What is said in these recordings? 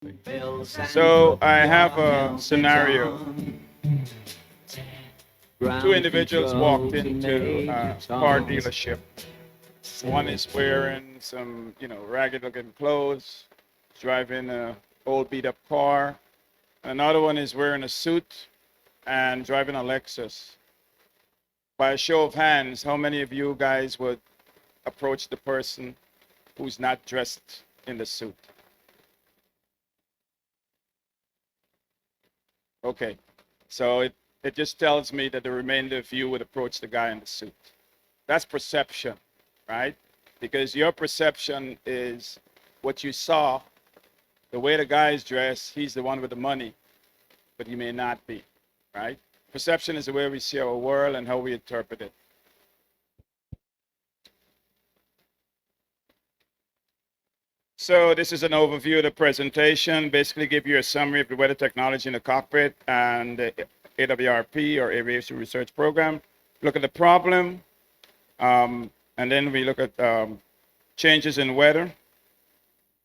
So I have a scenario. Two individuals walked into a car dealership. One is wearing some, ragged looking clothes, driving a old beat up car. Another one is wearing a suit and driving a Lexus. By a show of hands, how many of you guys would approach the person who's not dressed in the suit? Okay, so it just tells me that the remainder of you would approach the guy in the suit. That's perception, right? Because your perception is what you saw, the way the guy is dressed, he's the one with the money, but he may not be, right? Perception is the way we see our world and how we interpret it. So this is an overview of the presentation, basically give you a summary of the weather technology in the cockpit and the AWRP or Aviation Research Program. Look at the problem, and then we look at changes in weather,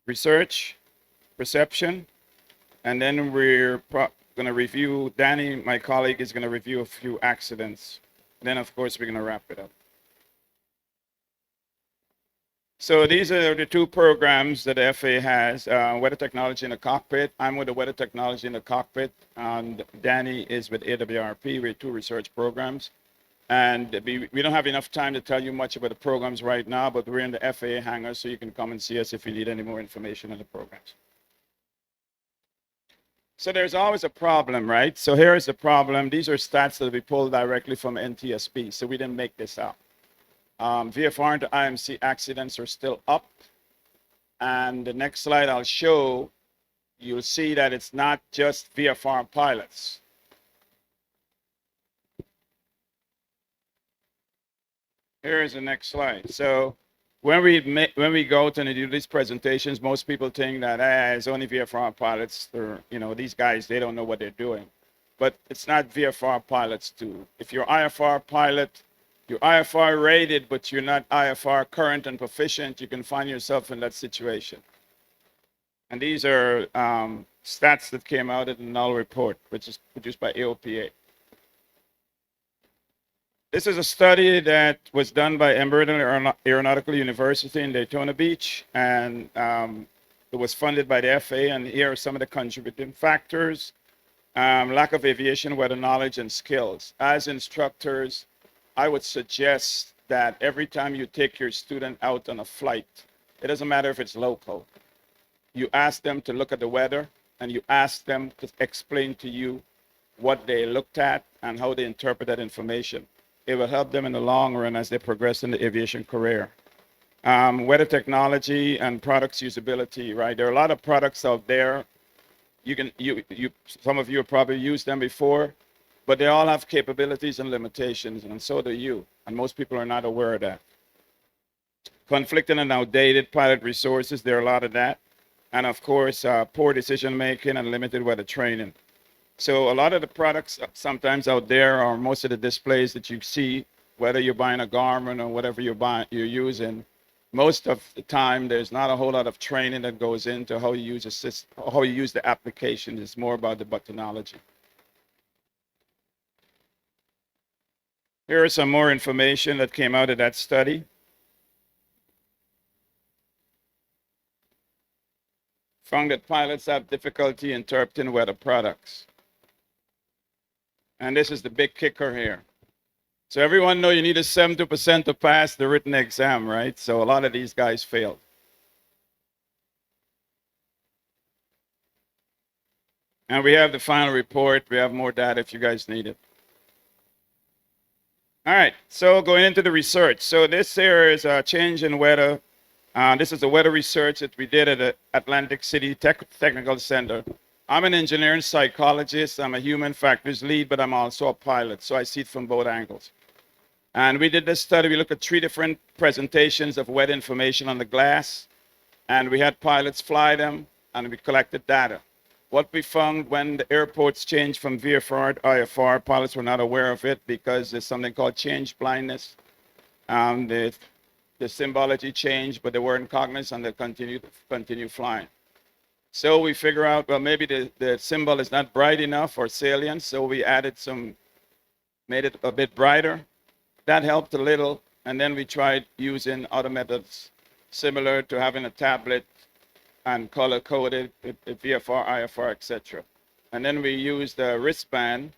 research, perception, and then we're going to review, Danny, my colleague, is going to review a few accidents. Then, of course, we're going to wrap it up. So these are the two programs that the FAA has, weather technology in the cockpit. I'm with the weather technology in the cockpit, and Danny is with AWRP. We're two research programs. And we don't have enough time to tell you much about the programs right now, but we're in the FAA hangar, so you can come and see us if you need any more information on the programs. So there's always a problem, right? So here is the problem. These are stats that we pulled directly from NTSB, so we didn't make this up. VFR and IMC accidents are still up. And the next slide I'll show, you'll see that it's not just VFR pilots. Here is the next slide. So when we go to do these presentations, most people think that it's only VFR pilots, or these guys, they don't know what they're doing. But it's not VFR pilots too. If you're IFR pilot, you're IFR rated, but you're not IFR current and proficient, you can find yourself in that situation. And these are stats that came out in the null report, which is produced by AOPA. This is a study that was done by Embry-Riddle Aeronautical University in Daytona Beach, and it was funded by the FAA, and here are some of the contributing factors. Lack of aviation weather knowledge and skills. As instructors, I would suggest that every time you take your student out on a flight, it doesn't matter if it's local, you ask them to look at the weather and you ask them to explain to you what they looked at and how they interpret that information. It will help them in the long run as they progress in the aviation career. Weather technology and products usability, right? There are a lot of products out there. Some of you have probably used them before, but they all have capabilities and limitations, and so do you. And most people are not aware of that. Conflicting and outdated pilot resources, there are a lot of that. And of course, poor decision making and limited weather training. So a lot of the products sometimes out there, or most of the displays that you see, whether you're buying a Garmin or whatever you're using, most of the time there's not a whole lot of training that goes into how you use a system, how you use the application. It's more about the buttonology. Here is some more information that came out of that study. Found that pilots have difficulty interpreting weather products. And this is the big kicker here. So everyone know you need a 70% to pass the written exam, right? So a lot of these guys failed. And we have the final report. We have more data if you guys need it. All right, so going into the research. So this here is a change in weather. This is the weather research that we did at the Atlantic City Technical Center. I'm an engineering psychologist. I'm a human factors lead, but I'm also a pilot, so I see it from both angles. And we did this study. We looked at 3 different presentations of weather information on the glass, and we had pilots fly them, and we collected data. What we found when the airports changed from VFR to IFR, pilots were not aware of it because there's something called change blindness. The symbology changed, but they weren't cognizant and they continued flying. So we figure out, well, maybe the symbol is not bright enough or salient, so we added some, made it a bit brighter. That helped a little, and then we tried using other methods similar to having a tablet and color coded VFR, IFR, etc. And then we used the wristband,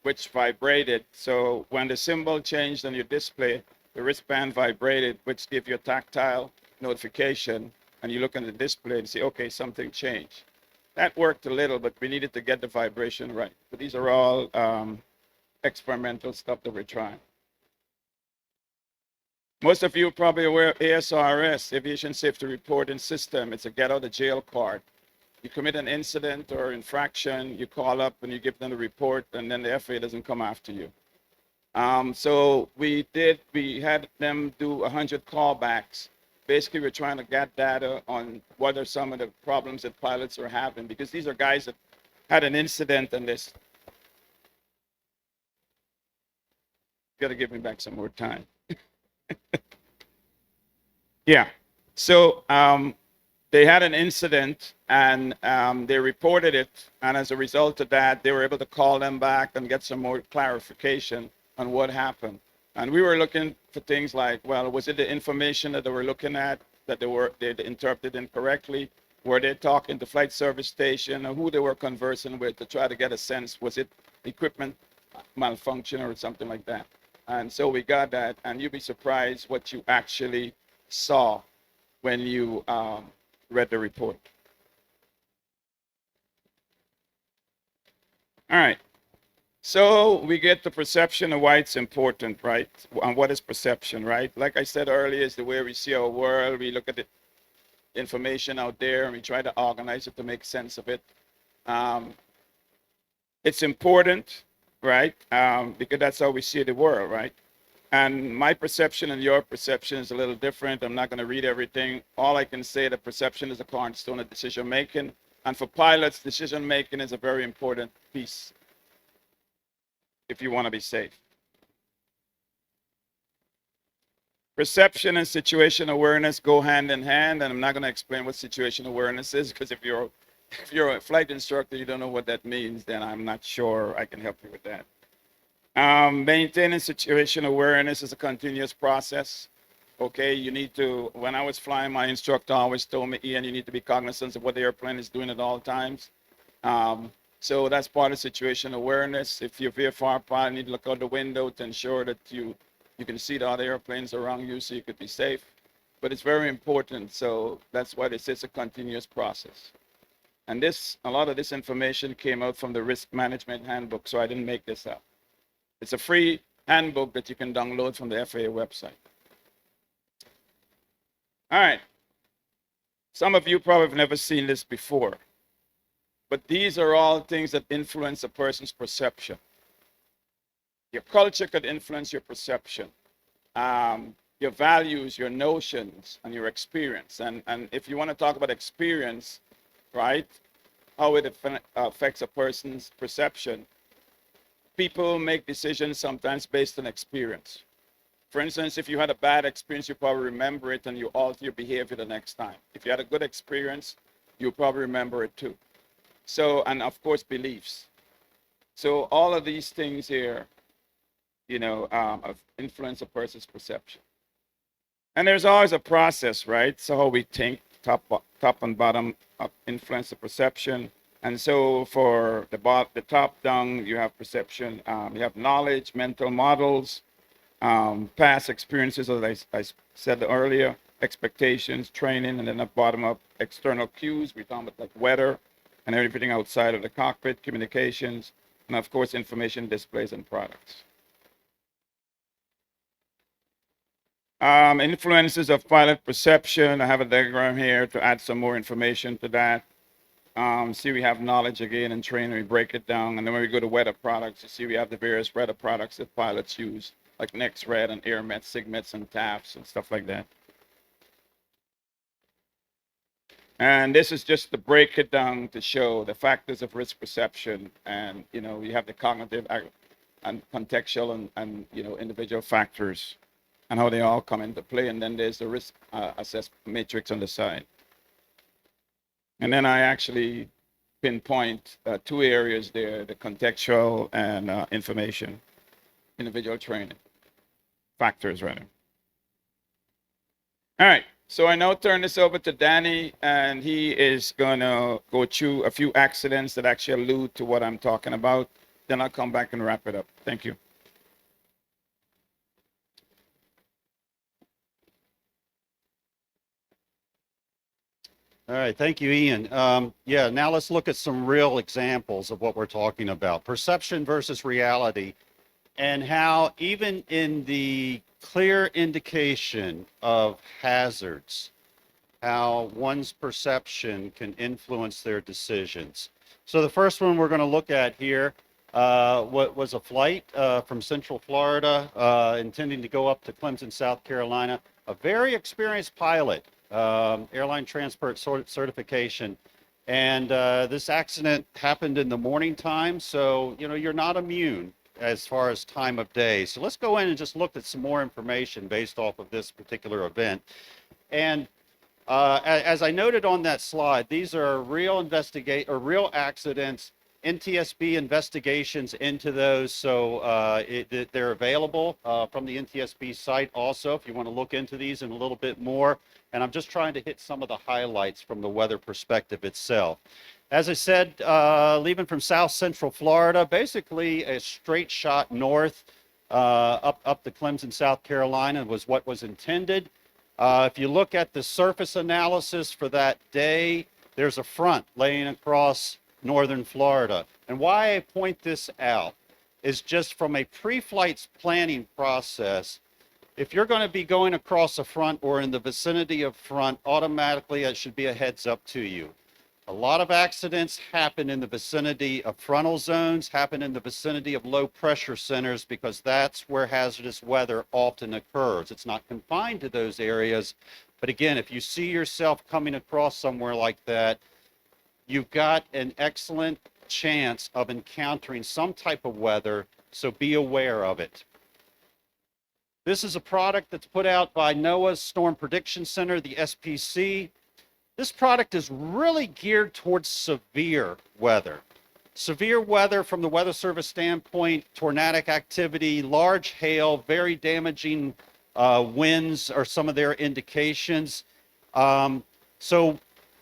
which vibrated. So when the symbol changed on your display, the wristband vibrated, which gives you a tactile notification. And you look at the display and see, okay, something changed. That worked a little, but we needed to get the vibration right. But these are all experimental stuff that we're trying. Most of you are probably aware of ASRS, Aviation Safety Reporting System. It's a get out of jail card. You commit an incident or infraction, you call up and you give them the report, and then the FAA doesn't come after you. So we had them do 100 callbacks. Basically, we're trying to get data on what are some of the problems that pilots are having, because these are guys that had an incident and this. Got to give me back some more time. Yeah. So they had an incident and they reported it. And as a result of that, they were able to call them back and get some more clarification on what happened. And we were looking for things like, well, was it the information that they were looking at that they interpreted incorrectly? Were they talking to flight service station, or who they were conversing with to try to get a sense? Was it equipment malfunction or something like that? And so we got that, and you'd be surprised what you actually saw when you read the report. All right. So we get the perception of why it's important, right? And what is perception, right? Like I said earlier, is the way we see our world. We look at the information out there and we try to organize it to make sense of it. It's important, right? Because that's how we see the world, right? And my perception and your perception is a little different. I'm not going to read everything. All I can say that perception is a cornerstone of decision making. And for pilots, decision making is a very important piece if you want to be safe. Perception and situation awareness go hand in hand, and I'm not going to explain what situation awareness is, because if you're a flight instructor, you don't know what that means, then I'm not sure I can help you with that. Maintaining situation awareness is a continuous process. Okay, you need to, when I was flying, my instructor always told me, Ian, you need to be cognizant of what the airplane is doing at all times. So that's part of situation awareness. If you're VFR pilot, you need to look out the window to ensure that you can see the other airplanes around you so you could be safe. But it's very important, so that's why this is a continuous process. And a lot of this information came out from the risk management handbook, so I didn't make this up. It's a free handbook that you can download from the FAA website. All right. Some of you probably have never seen this before, but these are all things that influence a person's perception. Your culture could influence your perception, your values, your notions, and your experience. And if you want to talk about experience, right, how it affects a person's perception, people make decisions sometimes based on experience. For instance, if you had a bad experience, you probably remember it and you alter your behavior the next time. If you had a good experience, you'll probably remember it too. So, and of course, beliefs. So all of these things here, influence a person's perception. And there's always a process, right? So how we think, top and bottom up influence the perception. And so for the top down, you have perception, you have knowledge, mental models, past experiences, as I said earlier, expectations, training, and then the bottom up external cues. We're talking about like weather and everything outside of the cockpit, communications, and of course, information displays and products. Influences of pilot perception. I have a diagram here to add some more information to that. See, we have knowledge again and training. We break it down, and then when we go to weather products, you see we have the various weather products that pilots use, like NextRed and AirMet, SIGMETs, and TAFs and stuff like that. And this is just to break it down to show the factors of risk perception, and you have the cognitive and contextual and individual factors and how they all come into play, and then there's the risk assessment matrix on the side. And then I actually pinpoint two areas there, the contextual and information, individual training, factors rather. All right, so I now turn this over to Danny, and he is gonna go through a few accidents that actually allude to what I'm talking about. Then I'll come back and wrap it up. Thank you. All right, thank you, Ian. Yeah, now let's look at some real examples of what we're talking about. Perception versus reality, and how even in the clear indication of hazards, how one's perception can influence their decisions. So the first one we're going to look at here what was a flight from Central Florida intending to go up to Clemson, South Carolina. A very experienced pilot, airline transport certification. And this accident happened in the morning time, so you're not immune as far as time of day. So let's go in and just look at some more information based off of this particular event. And as I noted on that slide, these are real real accidents, NTSB investigations into those. So they're available from the NTSB site also, if you want to look into these in a little bit more. And I'm just trying to hit some of the highlights from the weather perspective itself. As I said, leaving from South Central Florida, basically a straight shot north up to Clemson, South Carolina was what was intended. If you look at the surface analysis for that day, there's a front laying across northern Florida. And why I point this out is just from a pre-flight planning process, if you're going to be going across a front or in the vicinity of front, automatically it should be a heads up to you. A lot of accidents happen in the vicinity of frontal zones, happen in the vicinity of low pressure centers, because that's where hazardous weather often occurs. It's not confined to those areas. But again, if you see yourself coming across somewhere like that, you've got an excellent chance of encountering some type of weather, so be aware of it. This is a product that's put out by NOAA's Storm Prediction Center, the SPC. This product is really geared towards severe weather. Severe weather from the Weather Service standpoint, tornadic activity, large hail, very damaging winds are some of their indications. So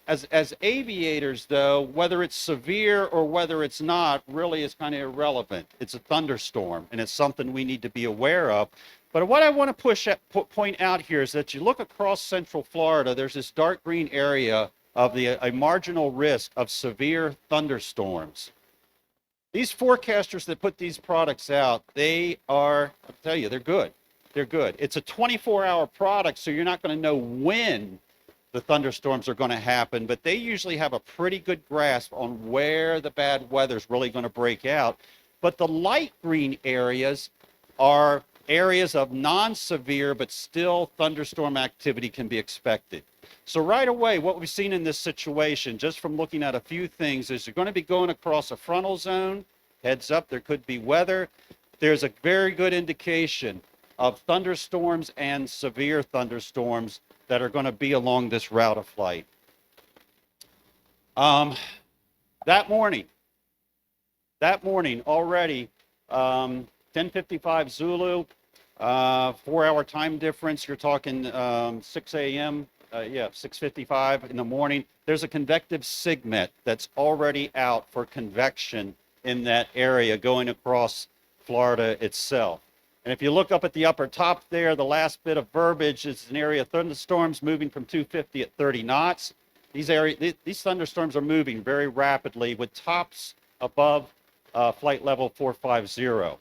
as aviators, though, whether it's severe or whether it's not really is kind of irrelevant. It's a thunderstorm, and it's something we need to be aware of. But what I want to point out here is that you look across Central Florida, there's this dark green area of a marginal risk of severe thunderstorms. These forecasters that put these products out, they are, I'll tell you, they're good. They're good. It's a 24-hour product, so you're not going to know when the thunderstorms are going to happen, but they usually have a pretty good grasp on where the bad weather is really going to break out. But the light green areas are areas of non-severe but still thunderstorm activity can be expected. So right away, what we've seen in this situation, just from looking at a few things, is you're going to be going across a frontal zone. Heads up, there could be weather. There's a very good indication of thunderstorms and severe thunderstorms that are going to be along this route of flight. That morning already, 10:55 Zulu, 4-hour time difference. You're talking 6 a.m. 6:55 in the morning. There's a convective sigmet that's already out for convection in that area going across Florida itself. And if you look up at the upper top there, the last bit of verbiage is an area of thunderstorms moving from 250 at 30 knots. These thunderstorms are moving very rapidly with tops above flight level 450.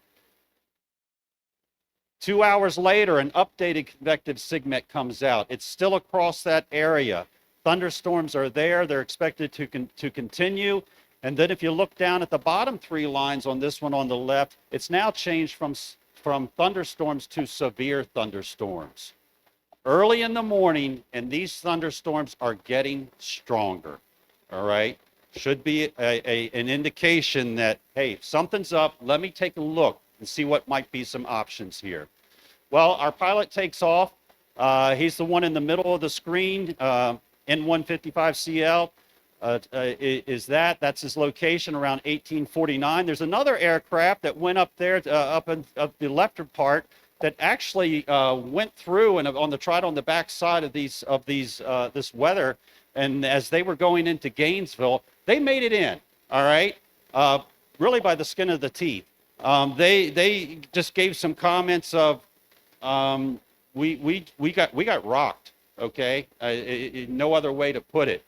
2 hours later, an updated convective sigmet comes out. It's still across that area. Thunderstorms are there. They're expected to continue. And then if you look down at the bottom three lines on this one on the left, it's now changed from thunderstorms to severe thunderstorms. Early in the morning, and these thunderstorms are getting stronger, all right? Should be an indication that, hey, something's up. Let me take a look and see what might be some options here. Well, our pilot takes off. He's the one in the middle of the screen, N155CL. That's his location around 1849. There's another aircraft that went up there, up the left part, that actually went through and tried on the back side of this weather. And as they were going into Gainesville, they made it in. All right, really by the skin of the teeth. They just gave some comments of we got rocked. Okay, no other way to put it.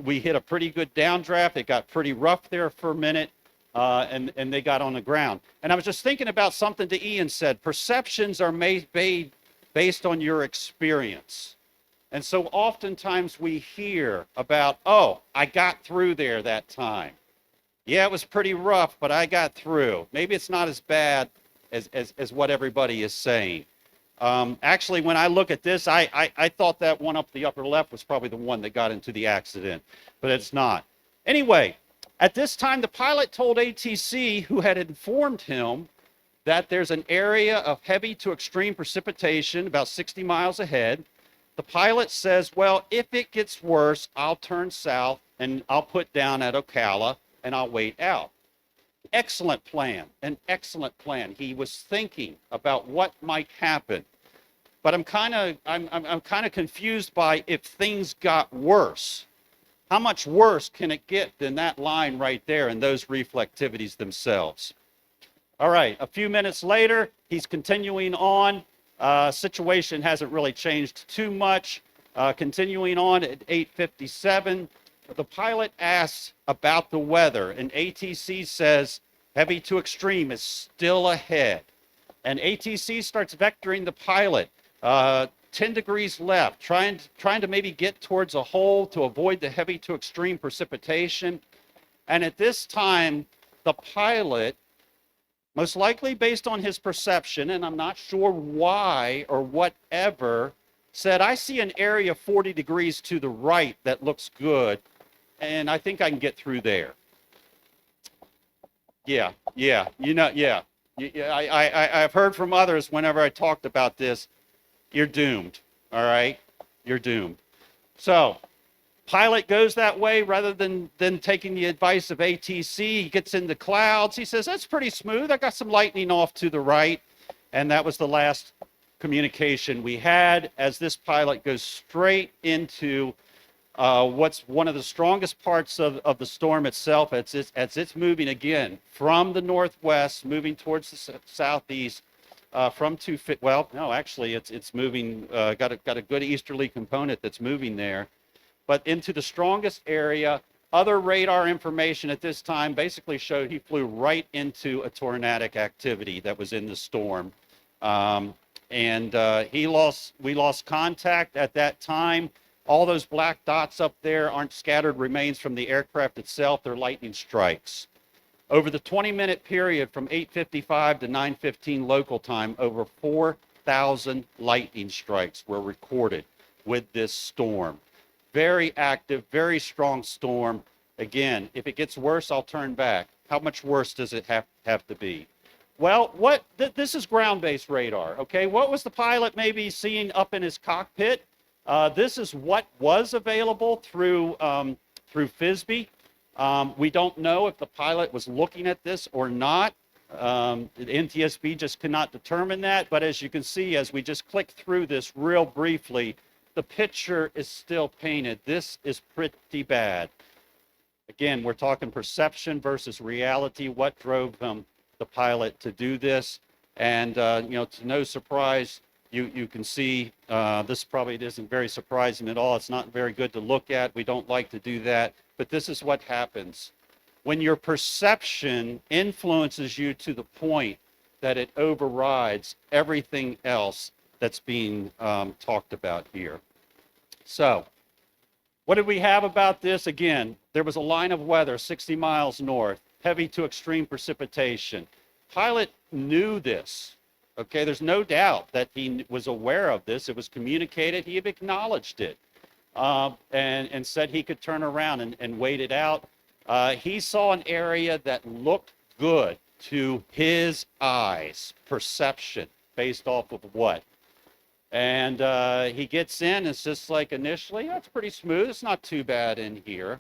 We hit a pretty good downdraft. It got pretty rough there for a minute, and they got on the ground. And I was just thinking about something that Ian said. Perceptions are made based on your experience. And so oftentimes we hear about, oh, I got through there that time. Yeah, it was pretty rough, but I got through. Maybe it's not as bad as what everybody is saying. Actually, when I look at this, I thought that one up the upper left was probably the one that got into the accident, but it's not. Anyway, at this time, the pilot told ATC, who had informed him that there's an area of heavy to extreme precipitation about 60 miles ahead. The pilot says, well, if it gets worse, I'll turn south and I'll put down at Ocala and I'll wait out. Excellent plan, an excellent plan. He was thinking about what might happen. But I'm kind of confused by if things got worse. How much worse can it get than that line right there and those reflectivities themselves? All right, a few minutes later, he's continuing on. Situation hasn't really changed too much. Continuing on at 8:57, the pilot asks about the weather, and ATC says heavy to extreme is still ahead. And ATC starts vectoring the pilot 10 degrees left, trying to maybe get towards a hole to avoid the heavy to extreme precipitation. And at this time, the pilot, most likely based on his perception, and I'm not sure why or whatever, said, I see an area 40 degrees to the right that looks good, and I think I can get through there. Yeah. I've heard from others whenever I talked about this, you're doomed, all right? You're doomed. So, pilot goes that way rather than taking the advice of ATC. He gets in the clouds. He says, that's pretty smooth. I got some lightning off to the right. And that was the last communication we had as this pilot goes straight into what's one of the strongest parts of the storm itself as it's moving again from the northwest, moving towards the southeast, it's moving, got a good easterly component that's moving there, but into the strongest area. Other radar information at this time basically showed he flew right into a tornadic activity that was in the storm. We lost contact at that time. All those black dots up there aren't scattered remains from the aircraft itself, they're lightning strikes. Over the 20-minute period from 8:55 to 9:15 local time, over 4,000 lightning strikes were recorded with this storm. Very active, very strong storm. Again, if it gets worse, I'll turn back. How much worse does it have to be? Well, this is ground-based radar, okay? What was the pilot maybe seeing up in his cockpit? This is what was available through FSBE. We don't know if the pilot was looking at this or not. The NTSB just cannot determine that. But as you can see, as we just click through this real briefly, the picture is still painted. This is pretty bad. Again, we're talking perception versus reality. What drove the pilot to do this? And, to no surprise, you can see this probably isn't very surprising at all. It's not very good to look at. We don't like to do that. But this is what happens. When your perception influences you to the point that it overrides everything else that's being talked about here. So, what did we have about this? Again, there was a line of weather 60 miles north, heavy to extreme precipitation. Pilot knew this. Okay, there's no doubt that he was aware of this. It was communicated. He had acknowledged it and said he could turn around and wait it out. He saw an area that looked good to his eyes, perception, based off of what? And he gets in, it's just like initially, that's pretty smooth. It's not too bad in here,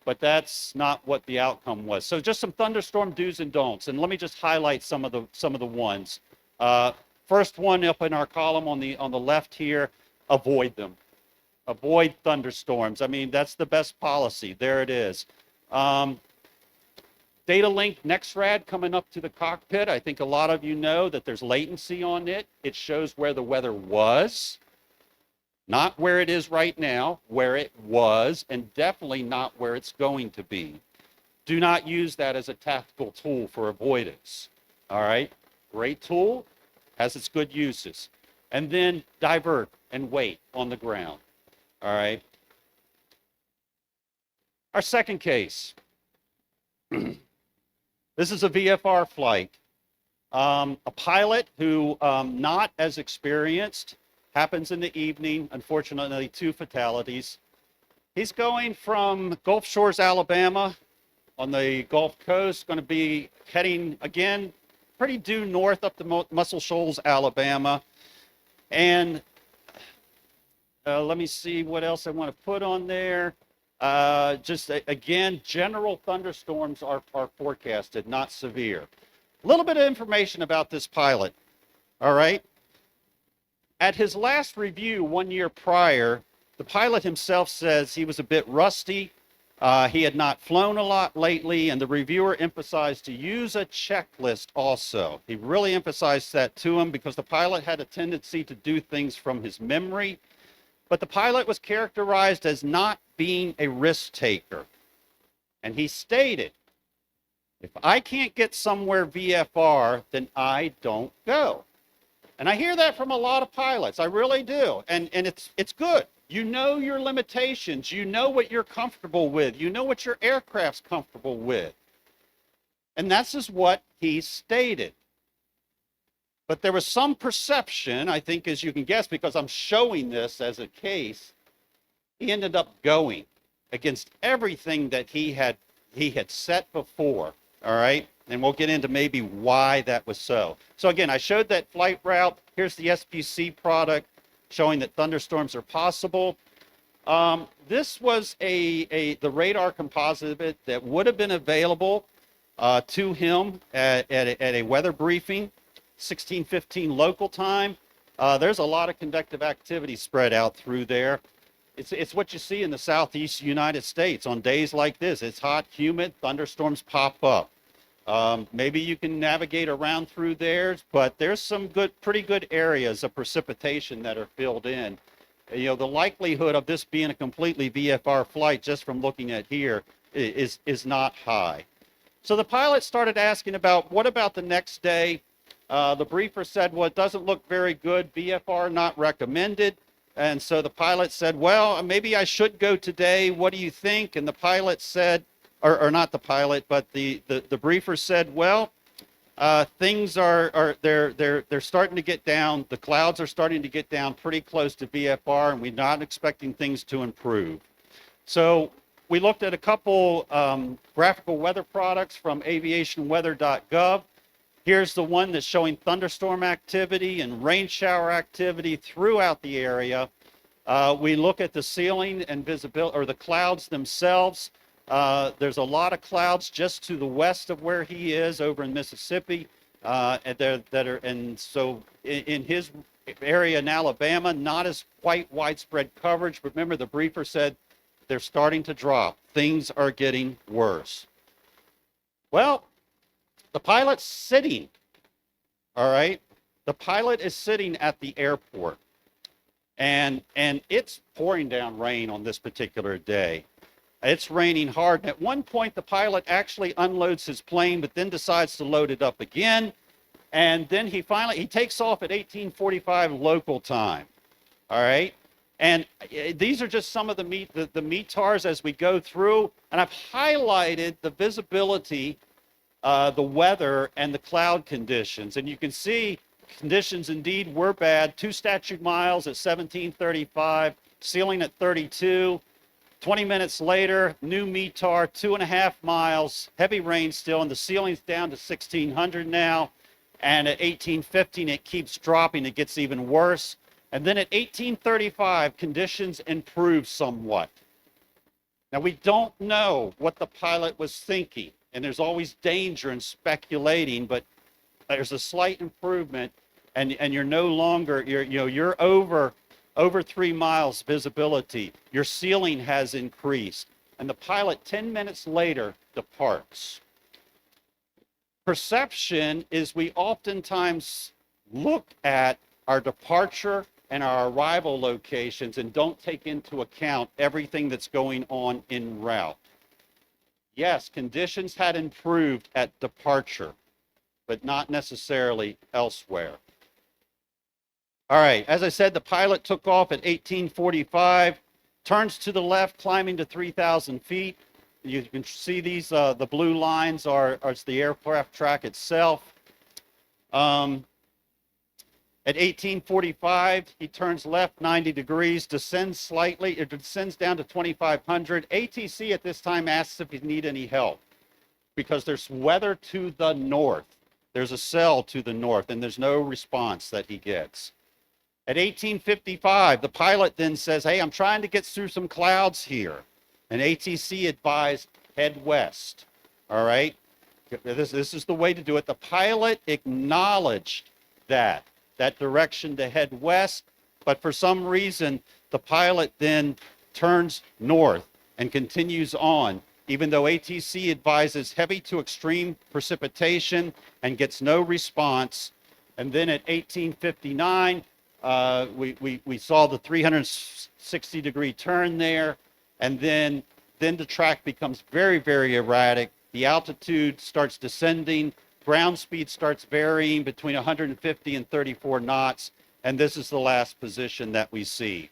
but that's not what the outcome was. So just some thunderstorm do's and don'ts. And let me just highlight some of the ones. First one up in our column on the left here, avoid them. Avoid thunderstorms. I mean, that's the best policy. There it is. Data link NextRad coming up to the cockpit. I think a lot of you know that there's latency on it. It shows where the weather was, not where it is right now, where it was, and definitely not where it's going to be. Do not use that as a tactical tool for avoidance. All right? Great tool, has its good uses. And then divert and wait on the ground. All right? Our second case. This is a VFR flight. A pilot who not as experienced, happens in the evening, unfortunately 2 fatalities. He's going from Gulf Shores, Alabama on the Gulf Coast, going to be heading again pretty due north up to Muscle Shoals, Alabama. And let me see what else I want to put on there. Again, general thunderstorms are forecasted, not severe. A little bit of information about this pilot, all right? At his last review 1 year prior, the pilot himself says he was a bit rusty. He had not flown a lot lately, and the reviewer emphasized to use a checklist also. He really emphasized that to him because the pilot had a tendency to do things from his memory. But the pilot was characterized as not being a risk taker. And he stated, if I can't get somewhere VFR, then I don't go. And I hear that from a lot of pilots. I really do. And it's good. You know your limitations. You know what you're comfortable with. You know what your aircraft's comfortable with. And that's just what he stated. But there was some perception, I think, as you can guess, because I'm showing this as a case, he ended up going against everything that he had set before, all right? And we'll get into maybe why that was so. So again, I showed that flight route. Here's the SPC product showing that thunderstorms are possible. This was the radar composite of it that would have been available to him at a weather briefing. 16:15 local time. There's a lot of convective activity spread out through there. It's what you see in the southeast United States on days like this. It's hot, humid, thunderstorms pop up. Maybe you can navigate around through there, but there's some pretty good areas of precipitation that are filled in. You know, the likelihood of this being a completely VFR flight, just from looking at here, is not high. So the pilot started asking about, what about the next day? The briefer said, well, it doesn't look very good. VFR not recommended. And so the pilot said, well, maybe I should go today. What do you think? And the pilot said, or not the pilot, but the briefer said, well, things they're starting to get down. The clouds are starting to get down pretty close to VFR, and we're not expecting things to improve. So we looked at a couple graphical weather products from aviationweather.gov. Here's the one that's showing thunderstorm activity and rain shower activity throughout the area. We look at the ceiling and visibility, or the clouds themselves. There's a lot of clouds just to the west of where he is over in Mississippi. And so in his area in Alabama, not as quite widespread coverage. But remember, the briefer said they're starting to drop. Things are getting worse. Well, the pilot's sitting, all right? The pilot is sitting at the airport, and it's pouring down rain on this particular day. It's raining hard. And at one point, the pilot actually unloads his plane, but then decides to load it up again. And then he takes off at 18:45 local time, all right? And these are just some of the METARs as we go through, and I've highlighted the visibility, the weather, and the cloud conditions. And you can see conditions indeed were bad. 2 statute miles at 1735, ceiling at 32. 20 minutes later, new METAR, 2.5 miles, heavy rain still, and the ceiling's down to 1600 now. And at 1815, it keeps dropping. It gets even worse. And then at 1835, conditions improved somewhat. Now, we don't know what the pilot was thinking, and there's always danger in speculating, but there's a slight improvement, and you're no longer, you're over 3 miles visibility. Your ceiling has increased, and the pilot 10 minutes later departs. Perception is we oftentimes look at our departure and our arrival locations and don't take into account everything that's going on en route. Yes, conditions had improved at departure, but not necessarily elsewhere. All right, as I said, the pilot took off at 1845, turns to the left, climbing to 3,000 feet. You can see these, the blue lines are the aircraft track itself. At 1845, he turns left 90 degrees, descends slightly, it descends down to 2,500. ATC at this time asks if he needs any help because there's weather to the north. There's a cell to the north, and there's no response that he gets. At 1855, the pilot then says, hey, I'm trying to get through some clouds here. And ATC advised, head west. All right? This is the way to do it. The pilot acknowledged that direction to head west, but for some reason, the pilot then turns north and continues on, even though ATC advises heavy to extreme precipitation and gets no response. And then at 1859, we saw the 360-degree turn there, and then the track becomes very, very erratic. The altitude starts descending. Ground speed starts varying between 150 and 34 knots, and this is the last position that we see.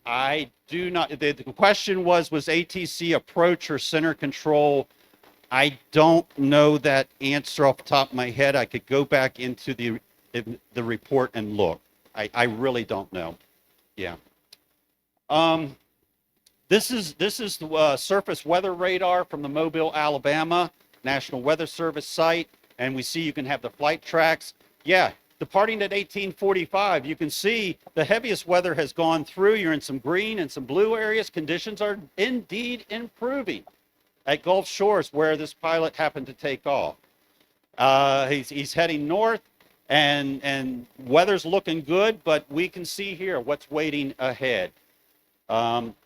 I do not, the question was ATC approach or center control? I don't know that answer off the top of my head. I could go back into the report and look. I really don't know. Yeah. This is the surface weather radar from the Mobile, Alabama National Weather Service site, and we see you can have the flight tracks. Yeah, departing at 1845, you can see the heaviest weather has gone through. You're in some green and some blue areas. Conditions are indeed improving at Gulf Shores, where this pilot happened to take off. He's heading north, and weather's looking good, but we can see here what's waiting ahead.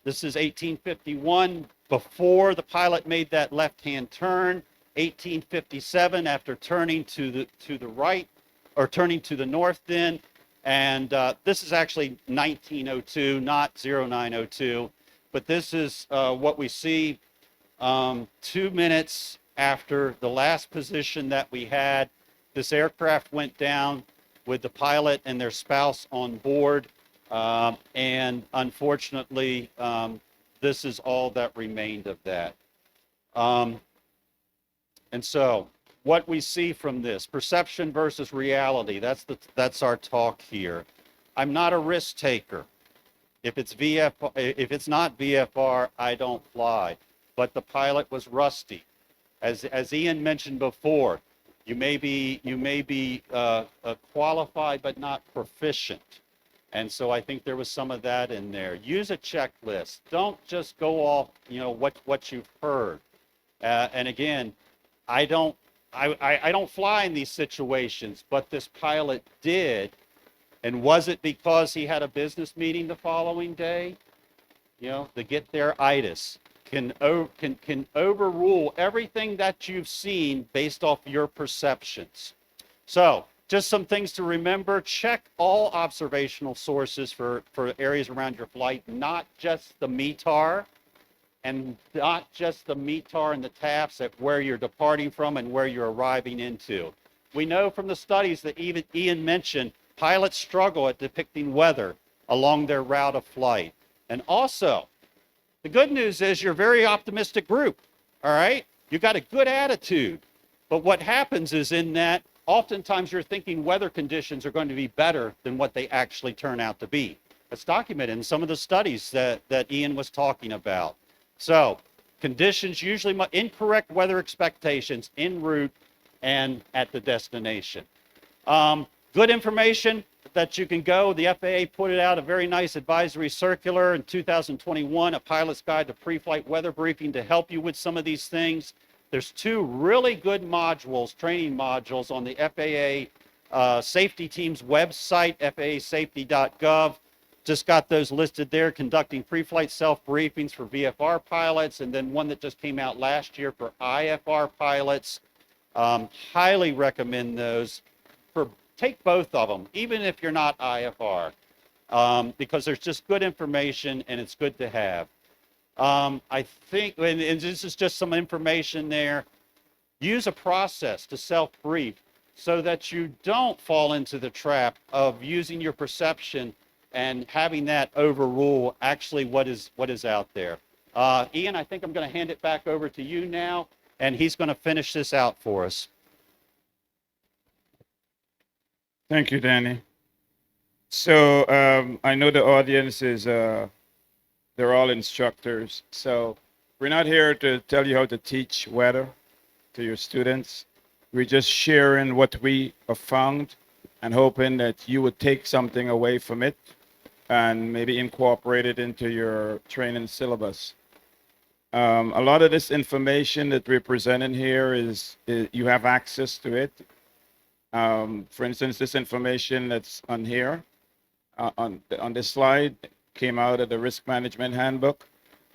This is 1851, before the pilot made that left-hand turn. 1857, after turning to the right, or turning to the north then. And this is actually 1902, not 0902. But this is what we see 2 minutes after the last position that we had. This aircraft went down with the pilot and their spouse on board. And unfortunately, this is all that remained of that. And so what we see from this, perception versus reality, that's our talk here. I'm not a risk taker. If it's not VFR, I don't fly. But the pilot was rusty. As Ian mentioned before, you may be qualified but not proficient. And so I think there was some of that in there. Use a checklist. Don't just go off, what you've heard. And again, I don't fly in these situations, but this pilot did. And was it because he had a business meeting the following day? The get there itis can overrule everything that you've seen based off your perceptions. So just some things to remember. Check all observational sources for areas around your flight, not just the METAR, and not just the METAR and the TAPS at where you're departing from and where you're arriving into. We know from the studies that even Ian mentioned, pilots struggle at depicting weather along their route of flight. And also, the good news is you're a very optimistic group, all right? You got a good attitude. But what happens is in that, oftentimes you're thinking weather conditions are going to be better than what they actually turn out to be. It's documented in some of the studies that Ian was talking about. So conditions, usually incorrect weather expectations en route, and at the destination. Good information that you can go. The FAA put it out a very nice advisory circular in 2021, a pilot's guide to pre-flight weather briefing to help you with some of these things. There's two really good modules, training modules on the FAA safety team's website, faasafety.gov. Just got those listed there, conducting pre-flight self-briefings for VFR pilots, and then one that just came out last year for IFR pilots. Highly recommend those. Take both of them, even if you're not IFR, because there's just good information and it's good to have. I think, and this is just some information there, use a process to self-brief so that you don't fall into the trap of using your perception and having that overrule actually what is out there. Ian, I think I'm going to hand it back over to you now, and he's going to finish this out for us. Thank you, Danny. So I know the audience is, they're all instructors. So we're not here to tell you how to teach weather to your students. We're just sharing what we have found and hoping that you would take something away from it and maybe incorporate it into your training syllabus. A lot of this information that we're presenting here is you have access to it. For instance, this information that's on here, on this slide, came out of the Risk Management Handbook,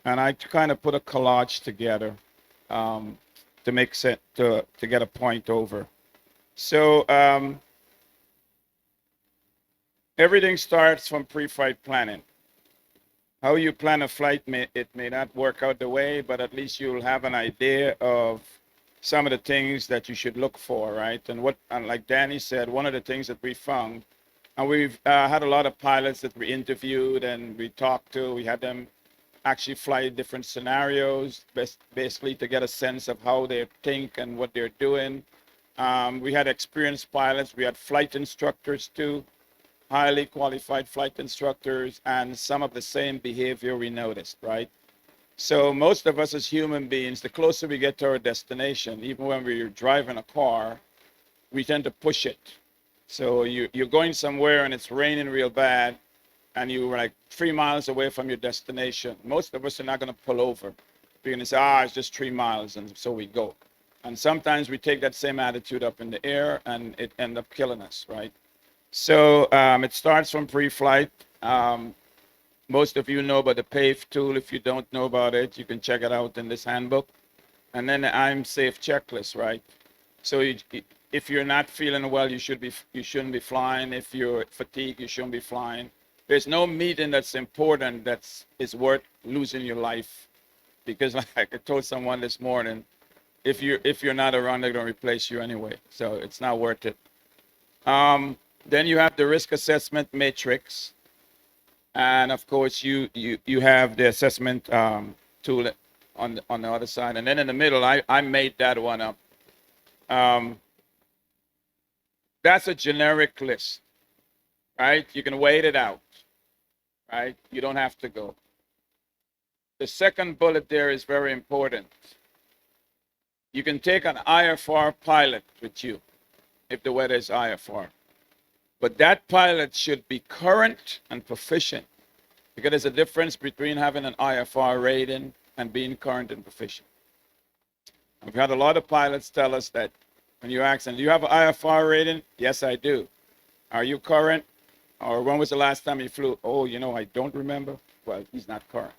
and I kind of put a collage together to make sense, to get a point over. So everything starts from pre-flight planning. How you plan a flight, it may not work out the way, but at least you'll have an idea of some of the things that you should look for, right? And like Danny said, one of the things that we found, and we've had a lot of pilots that we interviewed and we talked to, we had them actually fly different scenarios, basically to get a sense of how they think and what they're doing. We had experienced pilots, we had flight instructors too, highly qualified flight instructors, and some of the same behavior we noticed, right? So most of us as human beings, the closer we get to our destination, even when we're driving a car, we tend to push it. So you're going somewhere and it's raining real bad, and you're like 3 miles away from your destination. Most of us are not going to pull over. We're going to say, it's just 3 miles, and so we go. And sometimes we take that same attitude up in the air, and it ends up killing us, right? So it starts from pre-flight. Most of you know about the PAVE tool. If you don't know about it, you can check it out in this handbook. And then the I'm safe checklist, right? So if you're not feeling well, you shouldn't be flying. If you're fatigued, you shouldn't be flying. There's no meeting that's important is worth losing your life, because like I told someone this morning, if you're not around, they're gonna replace you anyway. So it's not worth it. Then you have the risk assessment matrix. And of course, you have the assessment tool on the other side, and then in the middle, I made that one up. That's a generic list, right? You can wait it out, right? You don't have to go. The second bullet there is very important. You can take an IFR pilot with you if the weather is IFR. But that pilot should be current and proficient, because there's a difference between having an IFR rating and being current and proficient. We've had a lot of pilots tell us that when you ask them, do you have an IFR rating? Yes, I do. Are you current? Or when was the last time you flew? Oh, I don't remember. Well, he's not current.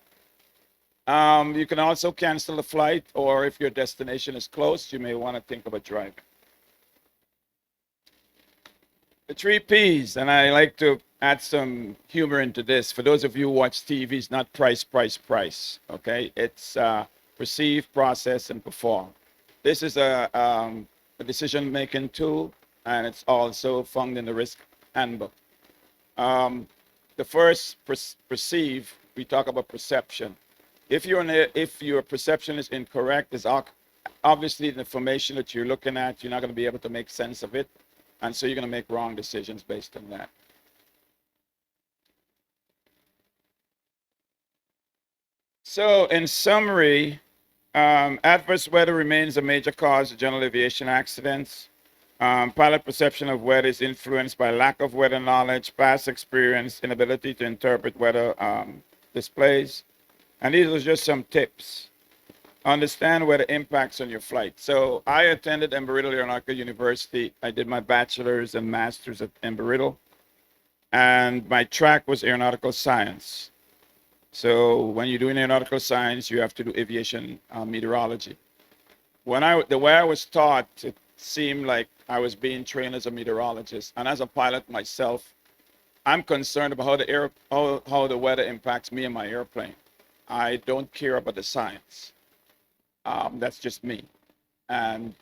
You can also cancel the flight, or if your destination is close, you may want to think about driving. The 3 P's, and I like to add some humor into this. For those of you who watch TV, it's not price, price, price, okay? It's perceive, process, and perform. This is a decision-making tool, and it's also found in the risk handbook. The first, perceive, we talk about perception. If your perception is incorrect, is obviously the information that you're looking at, you're not going to be able to make sense of it. And so you're going to make wrong decisions based on that. So in summary, Adverse weather remains a major cause of general aviation accidents. Pilot perception of weather is influenced by lack of weather knowledge, past experience, inability to interpret weather displays. And these are just some tips. Understand weather impacts on your flight. So I attended Embry-Riddle Aeronautical University. I did my bachelor's and master's at Embry-Riddle, and my track was aeronautical science. So when you're doing aeronautical science, you have to do aviation meteorology. The way I was taught, it seemed like I was being trained as a meteorologist, and as a pilot myself, I'm concerned about how the weather impacts me and my airplane. I don't care about the science. That's just me, and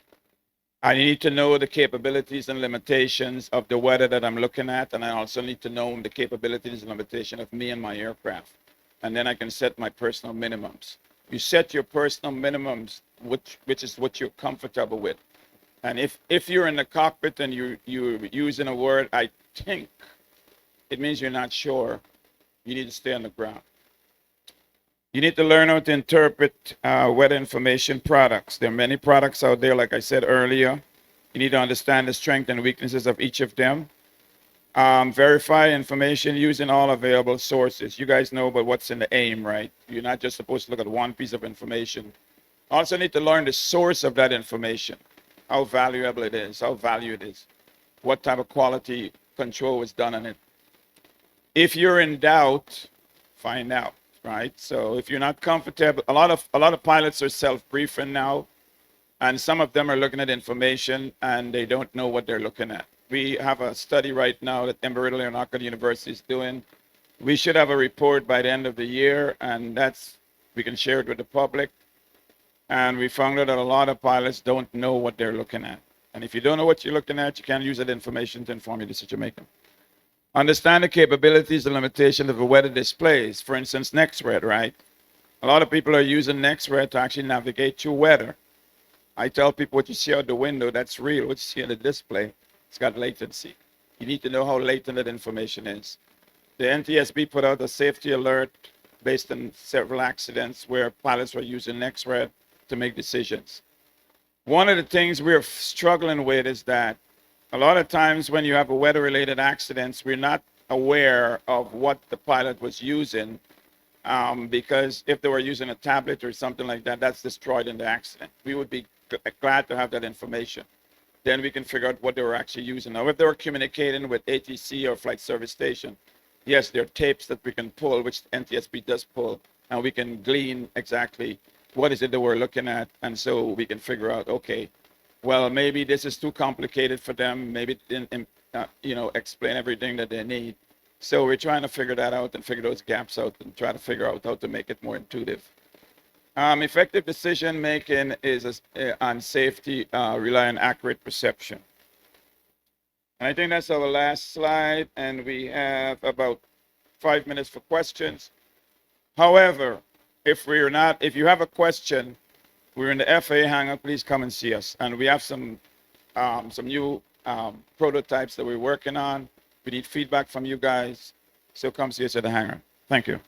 I need to know the capabilities and limitations of the weather that I'm looking at, and I also need to know the capabilities and limitation of me and my aircraft, and then I can set my personal minimums. You set your personal minimums, which is what you're comfortable with. And if you're in the cockpit and you're using a word, I think, it means you're not sure. You need to stay on the ground. You need to learn how to interpret weather information products. There are many products out there, like I said earlier. You need to understand the strengths and weaknesses of each of them. Verify information using all available sources. You guys know about what's in the AIM, right? You're not just supposed to look at one piece of information. Also need to learn the source of that information, how valuable it is, how valued it is, what type of quality control was done on it. If you're in doubt, find out, right? So if you're not comfortable, a lot of pilots are self-briefing now, and some of them are looking at information and they don't know what they're looking at. We have a study right now that Embry-Riddle Aeronautical University is doing. We should have a report by the end of the year, and we can share it with the public. And we found out that a lot of pilots don't know what they're looking at. And if you don't know what you're looking at, you can't use that information to inform your decision making. Understand the capabilities and limitations of the weather displays. For instance, NextRed, right? A lot of people are using NextRed to actually navigate through weather. I tell people what you see out the window, that's real. What you see on the display, it's got latency. You need to know how latent that information is. The NTSB put out a safety alert based on several accidents where pilots were using NextRed to make decisions. One of the things we're struggling with is that a lot of times when you have a weather-related accidents, we're not aware of what the pilot was using, because if they were using a tablet or something like that, that's destroyed in the accident. We would be glad to have that information. Then we can figure out what they were actually using. Now, if they were communicating with ATC or flight service station, yes, there are tapes that we can pull, which NTSB does pull, and we can glean exactly what is it that we're looking at, and so we can figure out, okay, well, maybe this is too complicated for them. Maybe it didn't, explain everything that they need. So we're trying to figure that out and figure those gaps out and try to figure out how to make it more intuitive. Effective decision making is on safety, rely on accurate perception. And I think that's our last slide, and we have about 5 minutes for questions. However, if you have a question, we're in the FAA hangar, please come and see us. And we have some new prototypes that we're working on. We need feedback from you guys. So come see us at the hangar. Thank you.